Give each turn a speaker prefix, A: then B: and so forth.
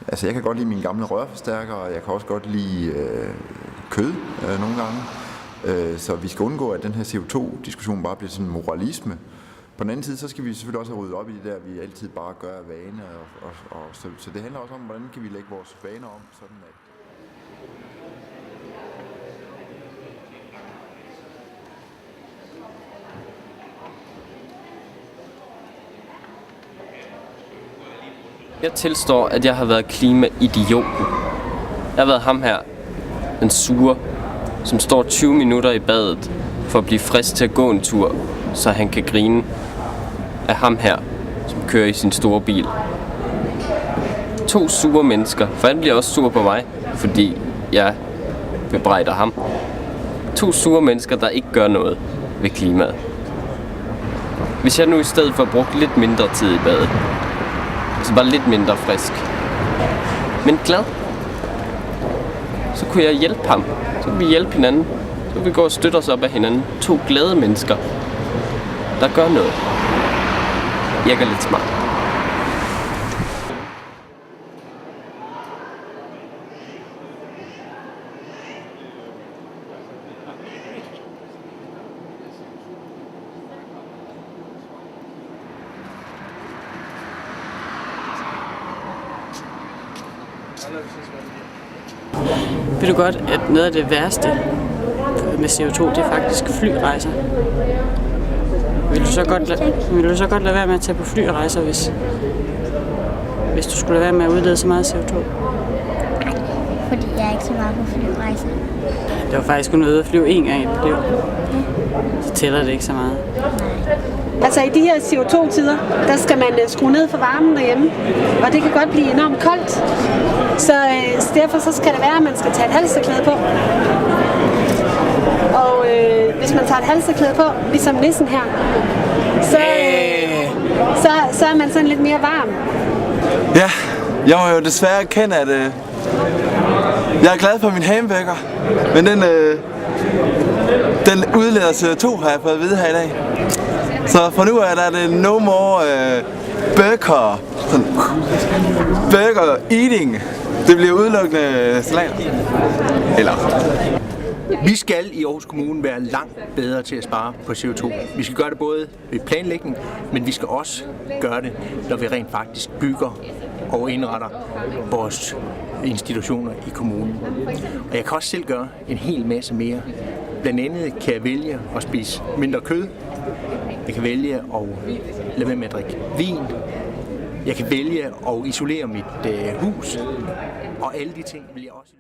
A: Altså jeg kan godt lide mine gamle rørforstærkere, og jeg kan også godt lide kød nogle gange. Så vi skal undgå, at den her CO2-diskussion bare bliver sådan en moralisme. På den anden side, så skal vi selvfølgelig også have ryddet op i det der, vi altid bare gør af vane. Så det handler også om, hvordan kan vi lægge vores vaner om, sådan at...
B: Jeg tilstår, at jeg har været klimaidioten. Jeg har været ham her, den sure, som står 20 minutter i badet for at blive frisk til at gå en tur, så han kan grine af ham her, som kører i sin store bil. 2 sure mennesker, for han bliver også sur på mig, fordi jeg bebrejder ham. 2 sure mennesker, der ikke gør noget ved klimaet. Hvis jeg nu i stedet for brugt lidt mindre tid i badet, så bare lidt mindre frisk, men glad, så kunne jeg hjælpe ham. Så kunne vi hjælpe hinanden. Så kunne vi gå og støtte os op af hinanden. 2 glade mennesker, der gør noget. Virker lidt smart.
C: Ved du godt, at noget af det værste med CO2, det er faktisk flyrejser? Vil du så godt lade være med at tage på flyrejser, hvis du skulle lade være med at udlede så meget CO2?
D: Fordi jeg er ikke så meget på flyrejser.
C: Det var faktisk kun ude at flyve 1 gang i mit liv. Så tæller det ikke så meget.
E: Altså i de her CO2-tider, der skal man skrue ned for varmen derhjemme, og det kan godt blive enormt koldt. Så derfor så skal det være, at man skal tage et halstørklæde på. Og hvis man tager et halstørklæde på, ligesom nissen her, så er man sådan lidt mere varm.
F: Ja, jeg må jo desværre erkende, at jeg er glad for min hamburger, men den udleder CO2, har jeg fået at vide her i dag. Så fra nu af der er det no more burger eating. Det bliver udelukkende salater. Eller...
G: Vi skal i Aarhus Kommune være langt bedre til at spare på CO2. Vi skal gøre det både ved planlægning, men vi skal også gøre det, når vi rent faktisk bygger og indretter vores institutioner i kommunen. Og jeg kan også selv gøre en hel masse mere. Blandt andet kan jeg vælge at spise mindre kød. Jeg kan vælge at lade være med at drikke vin. Jeg kan vælge at isolere mit hus. Og alle de ting vil jeg også